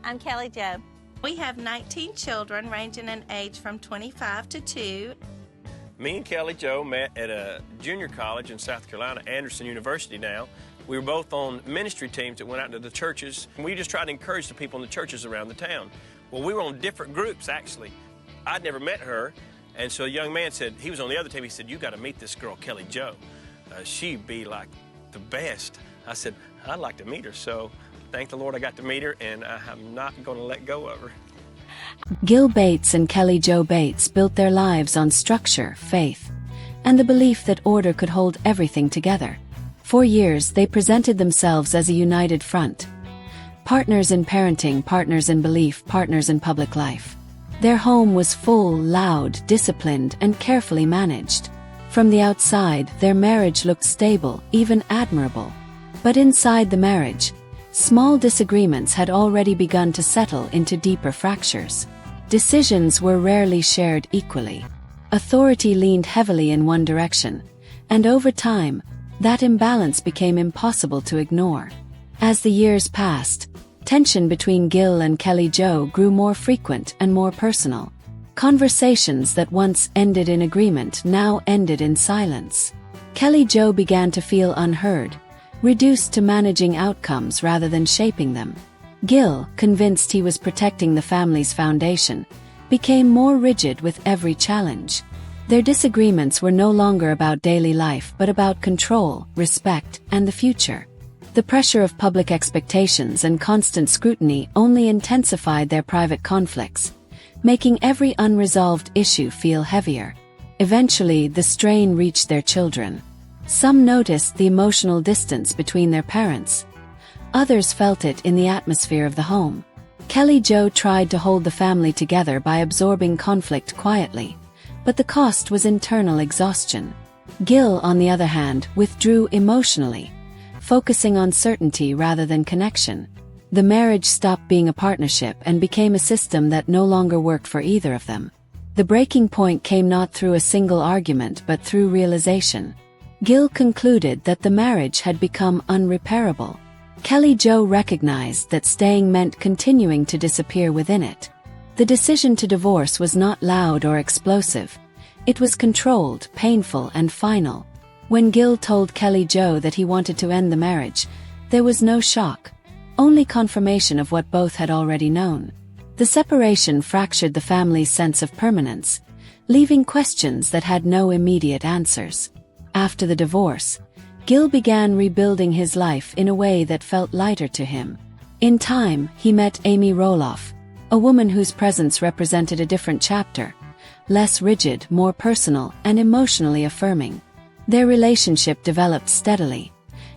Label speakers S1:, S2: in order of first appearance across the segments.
S1: I'm Kelly Jo.
S2: We have 19 children ranging in age from 25 to 2.
S3: Me and Kelly Jo met at a junior college in South Carolina, Anderson University now. We were both on ministry teams that went out to the churches, and we just tried to encourage the people in the churches around the town. Well, we were on different groups, actually. I'd never met her, and so a young man said, he was on the other team, he said, "You got to meet this girl, Kelly Jo. She'd be like the best." I said, "I'd like to meet her." So thank the Lord I got to meet her, and I'm not going to let go of her.
S4: Gil Bates and Kelly Jo Bates built their lives on structure, faith, and the belief that order could hold everything together. For years, they presented themselves as a united front. Partners in parenting, partners in belief, partners in public life. Their home was full, loud, disciplined, and carefully managed. From the outside, their marriage looked stable, even admirable. But inside the marriage, small disagreements had already begun to settle into deeper fractures. Decisions were rarely shared equally. Authority leaned heavily in one direction, and over time, that imbalance became impossible to ignore. As the years passed, tension between Gil and Kelly Jo grew more frequent and more personal. Conversations that once ended in agreement now ended in silence. Kelly Jo began to feel unheard, reduced to managing outcomes rather than shaping them. Gil, convinced he was protecting the family's foundation, became more rigid with every challenge. Their disagreements were no longer about daily life but about control, respect, and the future. The pressure of public expectations and constant scrutiny only intensified their private conflicts, making every unresolved issue feel heavier. Eventually, the strain reached their children. Some noticed the emotional distance between their parents. Others felt it in the atmosphere of the home. Kelly Jo tried to hold the family together by absorbing conflict quietly, but the cost was internal exhaustion. Gil, on the other hand, withdrew emotionally, focusing on certainty rather than connection. The marriage stopped being a partnership and became a system that no longer worked for either of them. The breaking point came not through a single argument but through realization. Gil concluded that the marriage had become unrepairable. Kelly Jo recognized that staying meant continuing to disappear within it. The decision to divorce was not loud or explosive. It was controlled, painful, and final. When Gil told Kelly Jo that he wanted to end the marriage, there was no shock, only confirmation of what both had already known. The separation fractured the family's sense of permanence, leaving questions that had no immediate answers. After the divorce, Gil began rebuilding his life in a way that felt lighter to him. In time, he met Amy Roloff, a woman whose presence represented a different chapter, less rigid, more personal, and emotionally affirming. Their relationship developed steadily,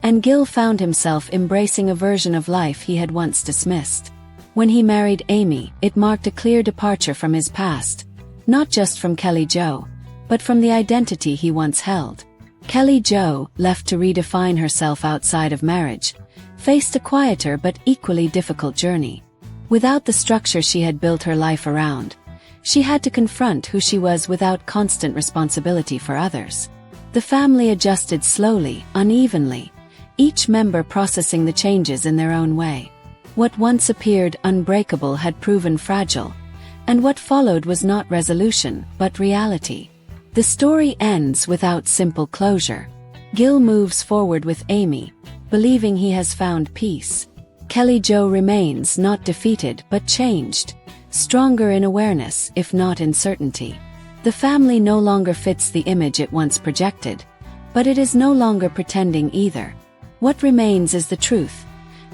S4: and Gil found himself embracing a version of life he had once dismissed. When he married Amy, it marked a clear departure from his past, not just from Kelly Jo, but from the identity he once held. Kelly Jo, left to redefine herself outside of marriage, faced a quieter but equally difficult journey. Without the structure she had built her life around, she had to confront who she was without constant responsibility for others. The family adjusted slowly, unevenly, each member processing the changes in their own way. What once appeared unbreakable had proven fragile, and what followed was not resolution, but reality. The story ends without simple closure. Gil moves forward with Amy, believing he has found peace. Kelly Jo remains not defeated but changed, stronger in awareness if not in certainty. The family no longer fits the image it once projected, but it is no longer pretending either. What remains is the truth,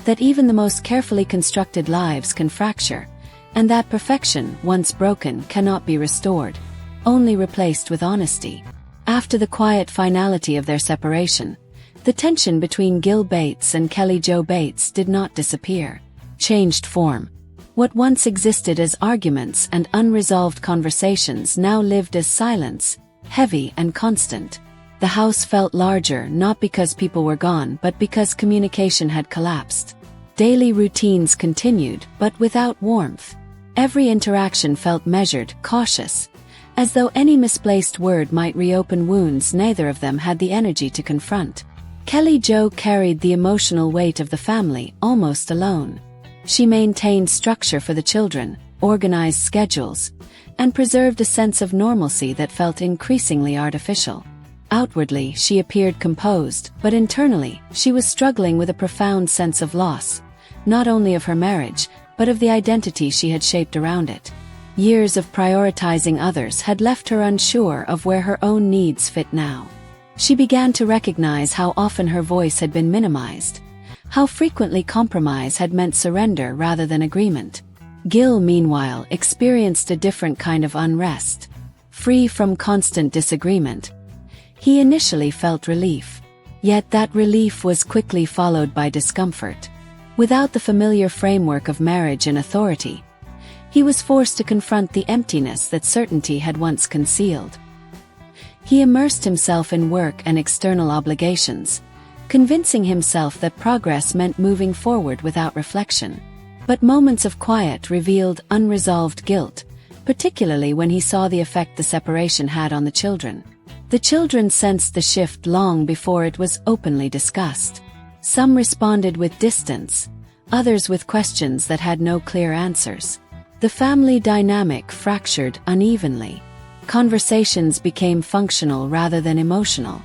S4: that even the most carefully constructed lives can fracture, and that perfection, once broken, cannot be restored, only replaced with honesty. After the quiet finality of their separation, the tension between Gil Bates and Kelly Jo Bates did not disappear, changed form. What once existed as arguments and unresolved conversations now lived as silence, heavy and constant. The house felt larger not because people were gone but because communication had collapsed. Daily routines continued, but without warmth. Every interaction felt measured, cautious, as though any misplaced word might reopen wounds neither of them had the energy to confront. Kelly Jo carried the emotional weight of the family almost alone. She maintained structure for the children, organized schedules, and preserved a sense of normalcy that felt increasingly artificial. Outwardly, she appeared composed, but internally, she was struggling with a profound sense of loss, not only of her marriage, but of the identity she had shaped around it. Years of prioritizing others had left her unsure of where her own needs fit now. She began to recognize how often her voice had been minimized, how frequently compromise had meant surrender rather than agreement. Gil, meanwhile, experienced a different kind of unrest. Free from constant disagreement, he initially felt relief. Yet that relief was quickly followed by discomfort. Without the familiar framework of marriage and authority, he was forced to confront the emptiness that certainty had once concealed. He immersed himself in work and external obligations, convincing himself that progress meant moving forward without reflection. But moments of quiet revealed unresolved guilt, particularly when he saw the effect the separation had on the children. The children sensed the shift long before it was openly discussed. Some responded with distance, others with questions that had no clear answers. The family dynamic fractured unevenly. Conversations became functional rather than emotional.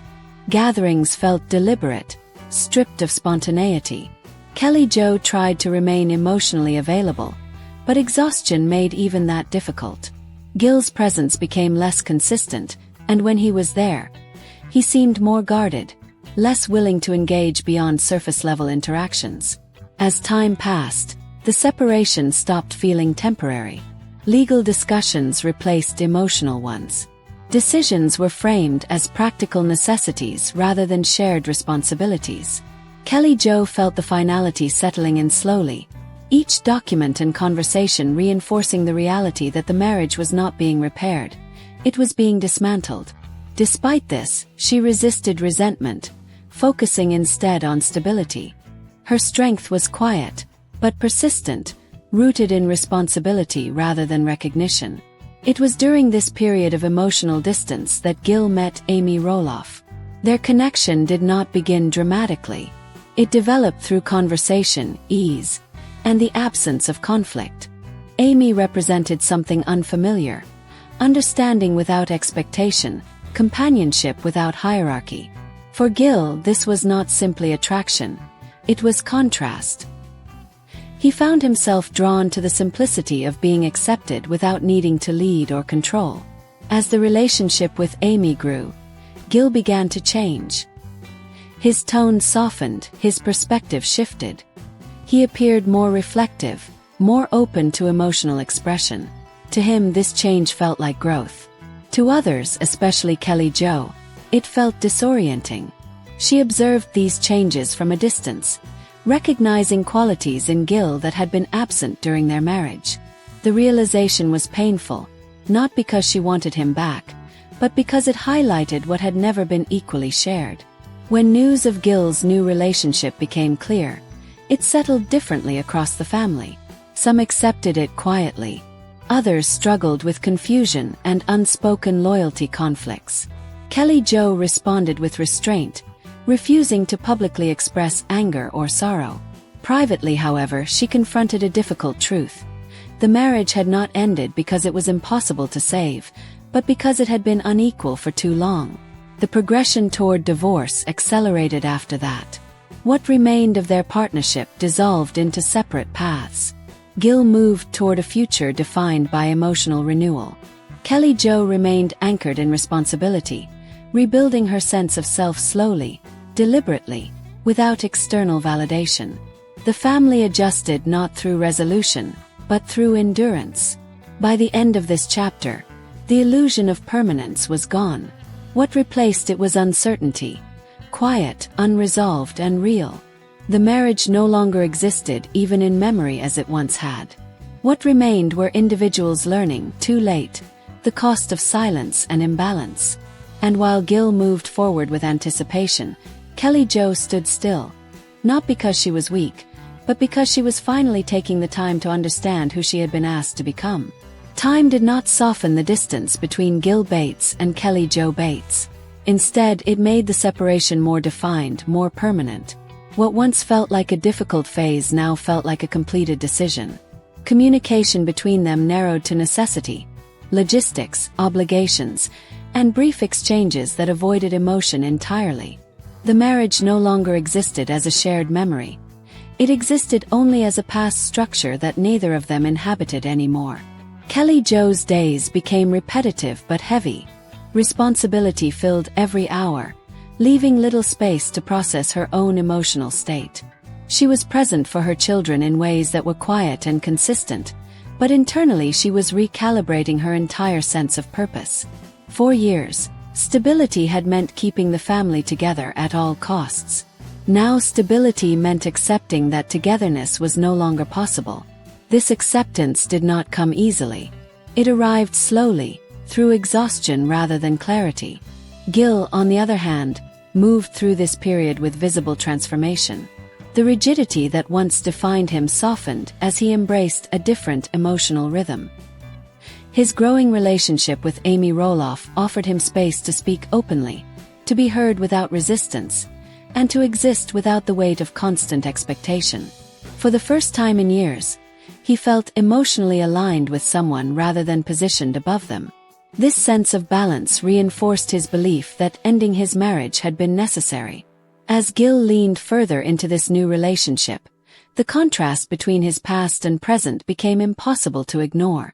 S4: Gatherings felt deliberate, stripped of spontaneity. Kelly Jo tried to remain emotionally available, but exhaustion made even that difficult. Gil's presence became less consistent, and when he was there, he seemed more guarded, less willing to engage beyond surface-level interactions. As time passed, the separation stopped feeling temporary. Legal discussions replaced emotional ones. Decisions were framed as practical necessities rather than shared responsibilities. Kelly Jo felt the finality settling in slowly, each document and conversation reinforcing the reality that the marriage was not being repaired. It was being dismantled. Despite this, she resisted resentment, focusing instead on stability. Her strength was quiet, but persistent, rooted in responsibility rather than recognition. It was during this period of emotional distance that Gil met Amy Roloff. Their connection did not begin dramatically. It developed through conversation, ease, and the absence of conflict. Amy represented something unfamiliar: understanding without expectation, companionship without hierarchy. For Gil, this was not simply attraction, it was contrast. He found himself drawn to the simplicity of being accepted without needing to lead or control. As the relationship with Amy grew, Gil began to change. His tone softened, his perspective shifted. He appeared more reflective, more open to emotional expression. To him, this change felt like growth. To others, especially Kelly Jo, it felt disorienting. She observed these changes from a distance, recognizing qualities in Gil that had been absent during their marriage. The realization was painful, not because she wanted him back, but because it highlighted what had never been equally shared. When news of Gil's new relationship became clear, it settled differently across the family. Some accepted it quietly. Others struggled with confusion and unspoken loyalty conflicts. Kelly Jo responded with restraint, refusing to publicly express anger or sorrow. Privately, however, she confronted a difficult truth. The marriage had not ended because it was impossible to save, but because it had been unequal for too long. The progression toward divorce accelerated after that. What remained of their partnership dissolved into separate paths. Gil moved toward a future defined by emotional renewal. Kelly Jo remained anchored in responsibility, rebuilding her sense of self slowly, deliberately, without external validation. The family adjusted not through resolution, but through endurance. By the end of this chapter, the illusion of permanence was gone. What replaced it was uncertainty, quiet, unresolved, and real. The marriage no longer existed even in memory as it once had. What remained were individuals learning, too late, the cost of silence and imbalance. And while Gil moved forward with anticipation, Kelly Jo stood still. Not because she was weak, but because she was finally taking the time to understand who she had been asked to become. Time did not soften the distance between Gil Bates and Kelly Jo Bates. Instead, it made the separation more defined, more permanent. What once felt like a difficult phase now felt like a completed decision. Communication between them narrowed to necessity, logistics, obligations, and brief exchanges that avoided emotion entirely. The marriage no longer existed as a shared memory. It existed only as a past structure that neither of them inhabited anymore. Kelly Jo's days became repetitive but heavy. Responsibility filled every hour, leaving little space to process her own emotional state. She was present for her children in ways that were quiet and consistent, but internally she was recalibrating her entire sense of purpose. For years, stability had meant keeping the family together at all costs. Now stability meant accepting that togetherness was no longer possible. This acceptance did not come easily. It arrived slowly, through exhaustion rather than clarity. Gil, on the other hand, moved through this period with visible transformation. The rigidity that once defined him softened as he embraced a different emotional rhythm. His growing relationship with Amy Roloff offered him space to speak openly, to be heard without resistance, and to exist without the weight of constant expectation. For the first time in years, he felt emotionally aligned with someone rather than positioned above them. This sense of balance reinforced his belief that ending his marriage had been necessary. As Gil leaned further into this new relationship, the contrast between his past and present became impossible to ignore.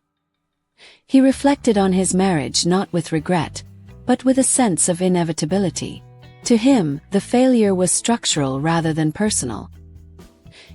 S4: He reflected on his marriage not with regret, but with a sense of inevitability. To him, the failure was structural rather than personal.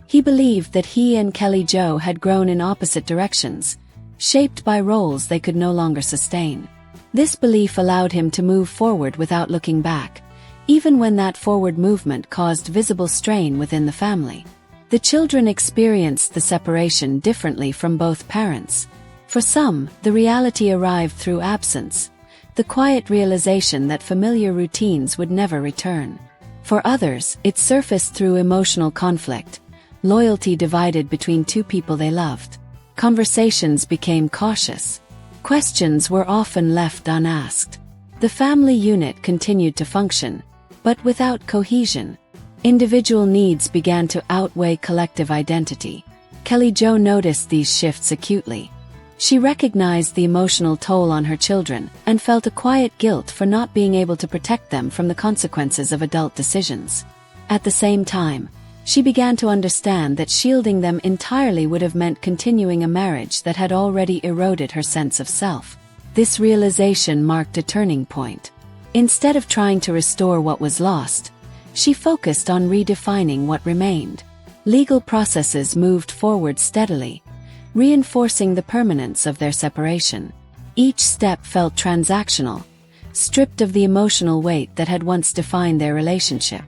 S4: He believed that he and Kelly Jo had grown in opposite directions, shaped by roles they could no longer sustain. This belief allowed him to move forward without looking back, even when that forward movement caused visible strain within the family. The children experienced the separation differently from both parents. For some, the reality arrived through absence, the quiet realization that familiar routines would never return. For others, it surfaced through emotional conflict, loyalty divided between two people they loved. Conversations became cautious. Questions were often left unasked. The family unit continued to function, but without cohesion. Individual needs began to outweigh collective identity. Kelly Jo noticed these shifts acutely. She recognized the emotional toll on her children and felt a quiet guilt for not being able to protect them from the consequences of adult decisions. At the same time, she began to understand that shielding them entirely would have meant continuing a marriage that had already eroded her sense of self. This realization marked a turning point. Instead of trying to restore what was lost, she focused on redefining what remained. Legal processes moved forward steadily, reinforcing the permanence of their separation. Each step felt transactional, stripped of the emotional weight that had once defined their relationship.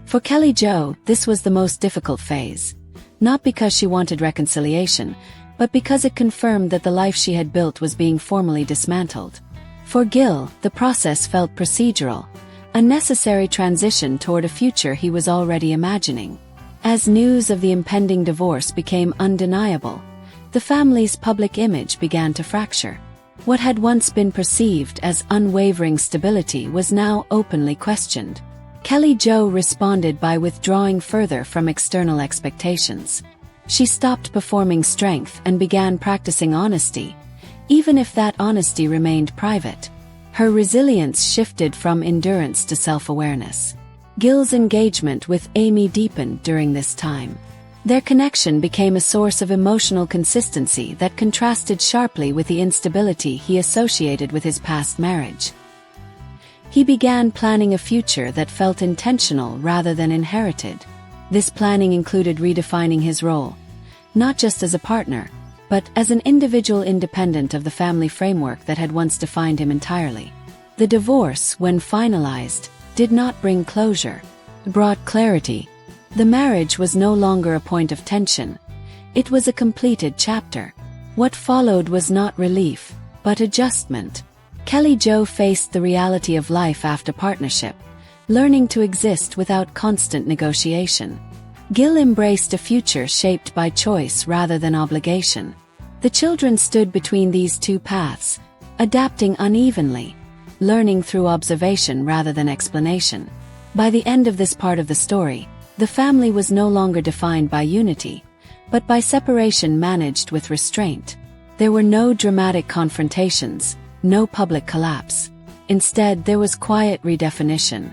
S4: For Kelly Jo, this was the most difficult phase, not because she wanted reconciliation, but because it confirmed that the life she had built was being formally dismantled. For Gil, the process felt procedural, a necessary transition toward a future he was already imagining. As news of the impending divorce became undeniable, the family's public image began to fracture. What had once been perceived as unwavering stability was now openly questioned. Kelly Jo responded by withdrawing further from external expectations. She stopped performing strength and began practicing honesty, even if that honesty remained private. Her resilience shifted from endurance to self-awareness. Gil's engagement with Amy deepened during this time. Their connection became a source of emotional consistency that contrasted sharply with the instability he associated with his past marriage. He began planning a future that felt intentional rather than inherited. This planning included redefining his role, not just as a partner, but as an individual independent of the family framework that had once defined him entirely. The divorce, when finalized, did not bring closure. It brought clarity. The marriage was no longer a point of tension. It was a completed chapter. What followed was not relief, but adjustment. Kelly Jo faced the reality of life after partnership, learning to exist without constant negotiation. Gil embraced a future shaped by choice rather than obligation. The children stood between these two paths, adapting unevenly, learning through observation rather than explanation. By the end of this part of the story, The family was no longer defined by unity, but by separation managed with restraint. There were no dramatic confrontations, no public collapse. Instead, there was quiet redefinition.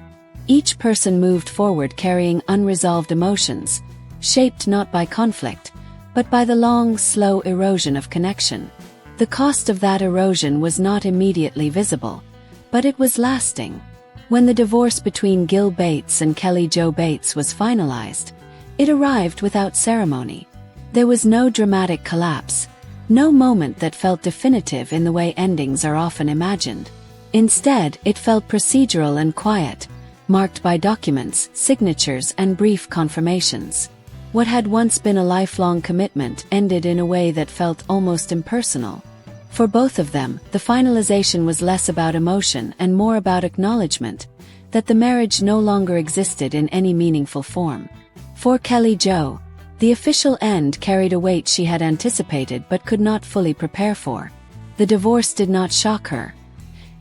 S4: Each person moved forward carrying unresolved emotions, shaped not by conflict, but by the long, slow erosion of connection. The cost of that erosion was not immediately visible, but it was lasting. When the divorce between Gil Bates and Kelly Jo Bates was finalized, it arrived without ceremony. There was no dramatic collapse, no moment that felt definitive in the way endings are often imagined. Instead, it felt procedural and quiet, marked by documents, signatures, and brief confirmations. What had once been a lifelong commitment ended in a way that felt almost impersonal. For both of them, the finalization was less about emotion and more about acknowledgement that the marriage no longer existed in any meaningful form. For Kelly Jo, the official end carried a weight she had anticipated but could not fully prepare for. The divorce did not shock her.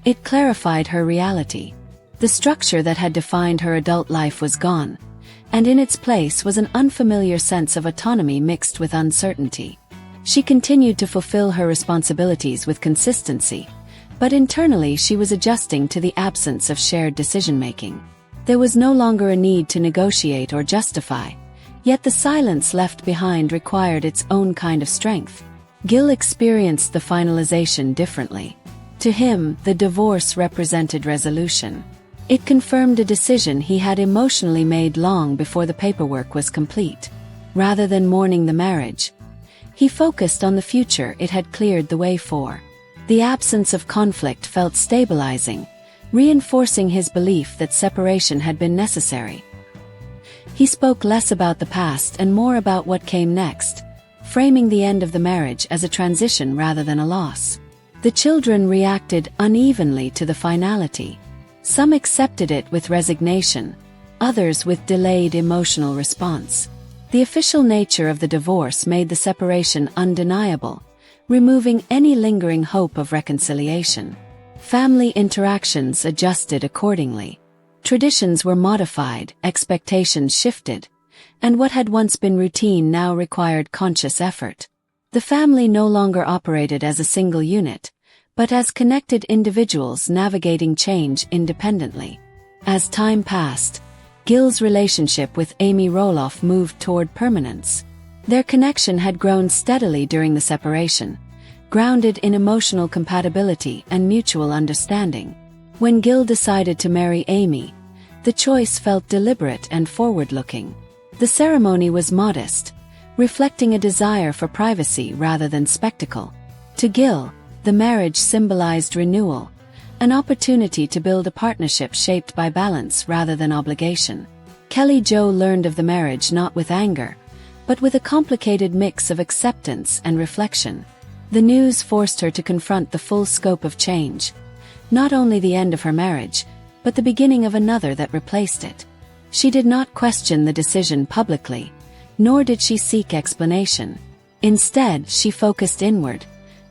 S4: It clarified her reality. The structure that had defined her adult life was gone, and in its place was an unfamiliar sense of autonomy mixed with uncertainty. She continued to fulfill her responsibilities with consistency, but internally she was adjusting to the absence of shared decision-making. There was no longer a need to negotiate or justify, yet the silence left behind required its own kind of strength. Gil experienced the finalization differently. To him, the divorce represented resolution. It confirmed a decision he had emotionally made long before the paperwork was complete. Rather than mourning the marriage, he focused on the future it had cleared the way for. The absence of conflict felt stabilizing, reinforcing his belief that separation had been necessary. He spoke less about the past and more about what came next, framing the end of the marriage as a transition rather than a loss. The children reacted unevenly to the finality. Some accepted it with resignation, others with delayed emotional response. The official nature of the divorce made the separation undeniable, removing any lingering hope of reconciliation. Family interactions adjusted accordingly. Traditions were modified, expectations shifted, and what had once been routine now required conscious effort. The family no longer operated as a single unit, but as connected individuals navigating change independently. As time passed, Gil's relationship with Amy Roloff moved toward permanence. Their connection had grown steadily during the separation, grounded in emotional compatibility and mutual understanding. When Gil decided to marry Amy, the choice felt deliberate and forward-looking. The ceremony was modest, reflecting a desire for privacy rather than spectacle. To Gil, the marriage symbolized renewal, an opportunity to build a partnership shaped by balance rather than obligation. Kelly Jo learned of the marriage not with anger, but with a complicated mix of acceptance and reflection. The news forced her to confront the full scope of change, not only the end of her marriage, but the beginning of another that replaced it. She did not question the decision publicly, nor did she seek explanation. Instead, she focused inward,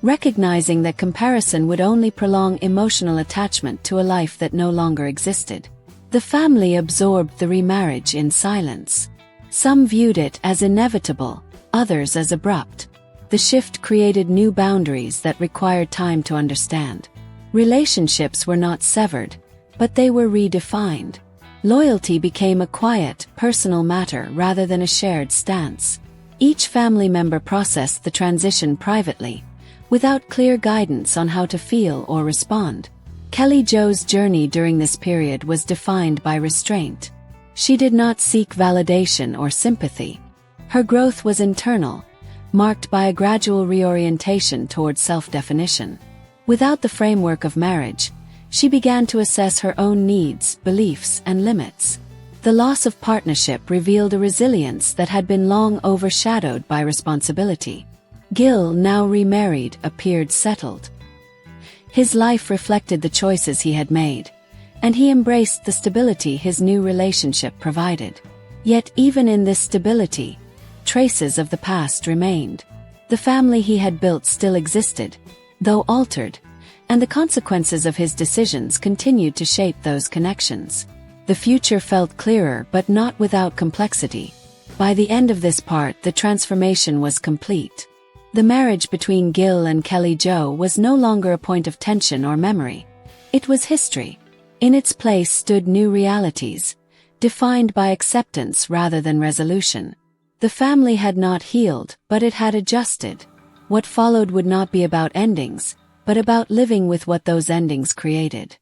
S4: recognizing that comparison would only prolong emotional attachment to a life that no longer existed. The family absorbed the remarriage in silence. Some viewed it as inevitable, others as abrupt. The shift created new boundaries that required time to understand. Relationships were not severed, but they were redefined. Loyalty became a quiet, personal matter rather than a shared stance. Each family member processed the transition privately, without clear guidance on how to feel or respond. Kelly Jo's journey during this period was defined by restraint. She did not seek validation or sympathy. Her growth was internal, marked by a gradual reorientation toward self-definition. Without the framework of marriage, she began to assess her own needs, beliefs, and limits. The loss of partnership revealed a resilience that had been long overshadowed by responsibility. Gil, now remarried, appeared settled. His life reflected the choices he had made, and he embraced the stability his new relationship provided. Yet even in this stability, traces of the past remained. The family he had built still existed, though altered, and the consequences of his decisions continued to shape those connections. The future felt clearer but not without complexity. By the end of this part, the transformation was complete. The marriage between Gil and Kelly Jo was no longer a point of tension or memory. It was history. In its place stood new realities, defined by acceptance rather than resolution. The family had not healed, but it had adjusted. What followed would not be about endings, but about living with what those endings created.